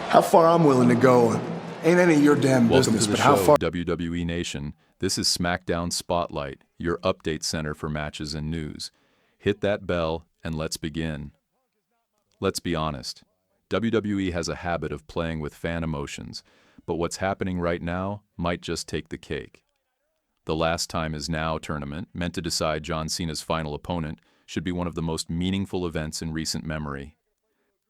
How far I'm willing to go ain't any of your damn Welcome business, to the but how show, far... WWE Nation. This is SmackDown Spotlight, your update center for matches and news. Hit that bell and let's begin. Let's be honest. WWE has a habit of playing with fan emotions, but what's happening right now might just take the cake. The Last Time Is Now tournament, meant to decide John Cena's final opponent, should be one of the most meaningful events in recent memory.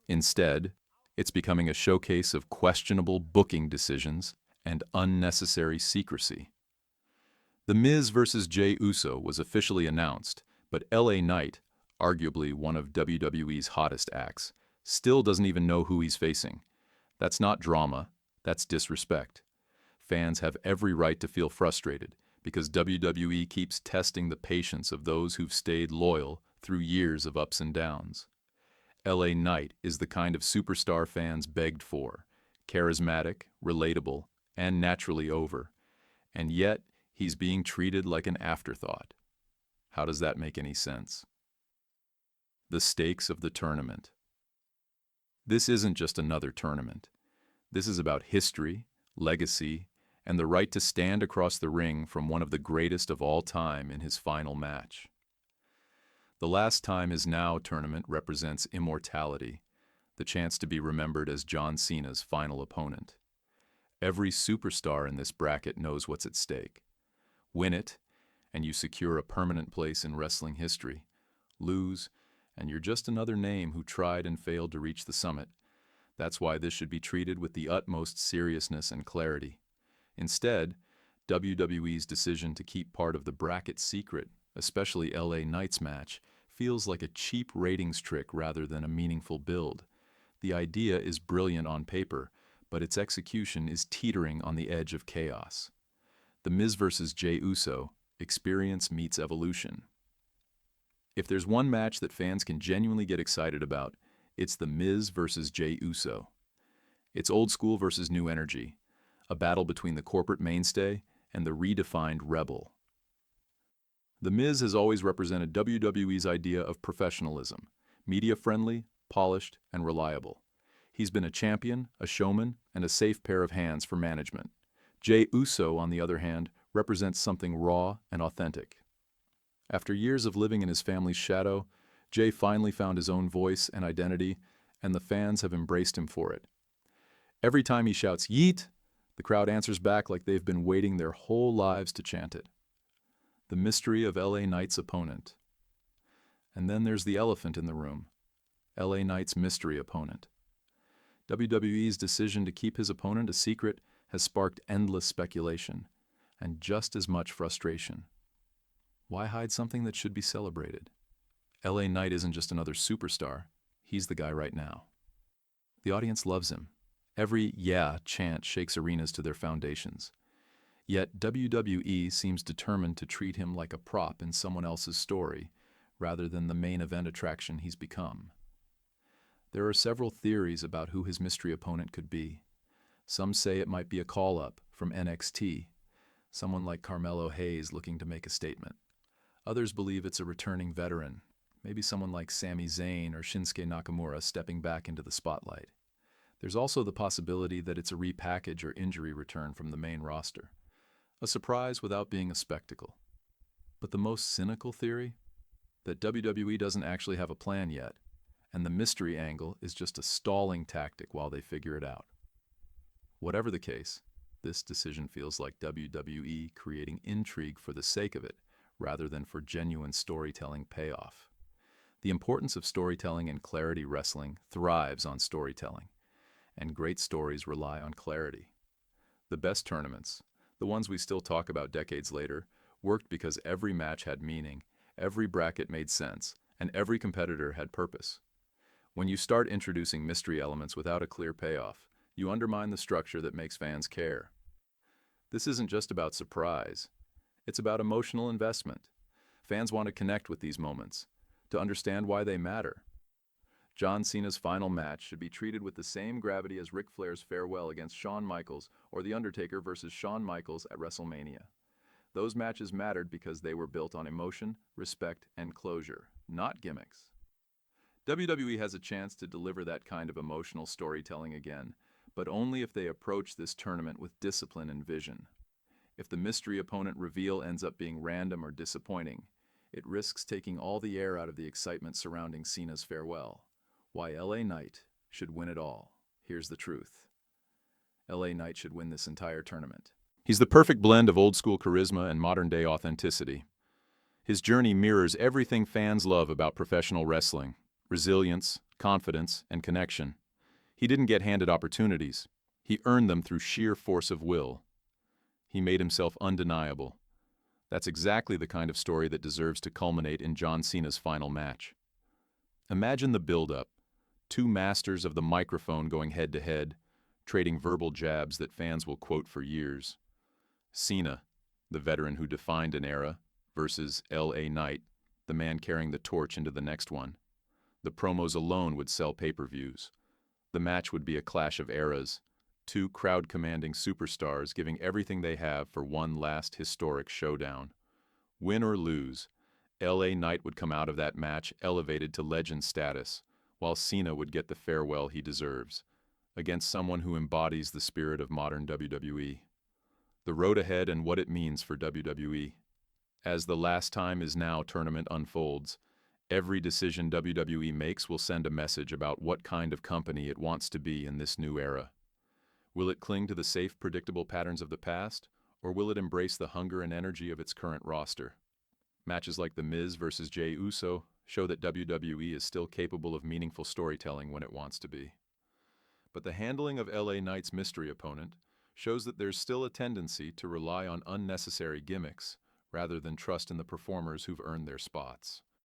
Instead, it's becoming a showcase of questionable booking decisions and unnecessary secrecy. The Miz vs. Jey Uso was officially announced, but LA Knight, arguably one of WWE's hottest acts, still doesn't even know who he's facing. That's not drama, that's disrespect. Fans have every right to feel frustrated because WWE keeps testing the patience of those who've stayed loyal through years of ups and downs. LA Knight is the kind of superstar fans begged for, charismatic, relatable, and naturally over. And yet, he's being treated like an afterthought. How does that make any sense? The stakes of the tournament. This isn't just another tournament. This is about history, legacy, and the right to stand across the ring from one of the greatest of all time in his final match. The Last Time Is Now tournament represents immortality, the chance to be remembered as John Cena's final opponent. Every superstar in this bracket knows what's at stake. Win it, and you secure a permanent place in wrestling history. Lose, and you're just another name who tried and failed to reach the summit. That's why this should be treated with the utmost seriousness and clarity. Instead, WWE's decision to keep part of the bracket secret, especially LA Knight's match, feels like a cheap ratings trick rather than a meaningful build. The idea is brilliant on paper, but its execution is teetering on the edge of chaos. The Miz vs. Jey Uso, experience meets evolution. If there's one match that fans can genuinely get excited about, it's The Miz vs. Jey Uso. It's old school versus new energy, a battle between the corporate mainstay and the redefined rebel. The Miz has always represented WWE's idea of professionalism, media-friendly, polished, and reliable. He's been a champion, a showman, and a safe pair of hands for management. Jey Uso, on the other hand, represents something raw and authentic. After years of living in his family's shadow, Jey finally found his own voice and identity, and the fans have embraced him for it. Every time he shouts, "Yeet!" the crowd answers back like they've been waiting their whole lives to chant it. The mystery of LA Knight's opponent. And then there's the elephant in the room, LA Knight's mystery opponent. WWE's decision to keep his opponent a secret has sparked endless speculation, and just as much frustration. Why hide something that should be celebrated? LA Knight isn't just another superstar, he's the guy right now. The audience loves him. Every "yeah" chant shakes arenas to their foundations. Yet WWE seems determined to treat him like a prop in someone else's story, rather than the main event attraction he's become. There are several theories about who his mystery opponent could be. Some say it might be a call-up from NXT, someone like Carmelo Hayes looking to make a statement. Others believe it's a returning veteran, maybe someone like Sami Zayn or Shinsuke Nakamura stepping back into the spotlight. There's also the possibility that it's a repackage or injury return from the main roster. A surprise without being a spectacle. But the most cynical theory? That WWE doesn't actually have a plan yet, and the mystery angle is just a stalling tactic while they figure it out. Whatever the case, this decision feels like WWE creating intrigue for the sake of it, rather than for genuine storytelling payoff. The importance of storytelling in clarity wrestling thrives on storytelling, and great stories rely on clarity. The best tournaments, the ones we still talk about decades later, worked because every match had meaning, every bracket made sense, and every competitor had purpose. When you start introducing mystery elements without a clear payoff, you undermine the structure that makes fans care. This isn't just about surprise. It's about emotional investment. Fans want to connect with these moments, to understand why they matter. John Cena's final match should be treated with the same gravity as Ric Flair's farewell against Shawn Michaels or The Undertaker versus Shawn Michaels at WrestleMania. Those matches mattered because they were built on emotion, respect, and closure, not gimmicks. WWE has a chance to deliver that kind of emotional storytelling again, but only if they approach this tournament with discipline and vision. If the mystery opponent reveal ends up being random or disappointing, it risks taking all the air out of the excitement surrounding Cena's farewell. Why LA Knight should win it all. Here's the truth. LA Knight should win this entire tournament. He's the perfect blend of old-school charisma and modern-day authenticity. His journey mirrors everything fans love about professional wrestling: resilience, confidence, and connection. He didn't get handed opportunities. He earned them through sheer force of will. He made himself undeniable. That's exactly the kind of story that deserves to culminate in John Cena's final match. Imagine the build-up. Two masters of the microphone going head-to-head, trading verbal jabs that fans will quote for years. Cena, the veteran who defined an era, versus LA Knight, the man carrying the torch into the next one. The promos alone would sell pay-per-views. The match would be a clash of eras, two crowd-commanding superstars giving everything they have for one last historic showdown. Win or lose, LA Knight would come out of that match elevated to legend status, while Cena would get the farewell he deserves, against someone who embodies the spirit of modern WWE. The road ahead and what it means for WWE. As the Last Time Is Now tournament unfolds, every decision WWE makes will send a message about what kind of company it wants to be in this new era. Will it cling to the safe, predictable patterns of the past, or will it embrace the hunger and energy of its current roster? Matches like The Miz versus Jey Uso show that WWE is still capable of meaningful storytelling when it wants to be. But the handling of LA Knight's mystery opponent shows that there's still a tendency to rely on unnecessary gimmicks rather than trust in the performers who've earned their spots.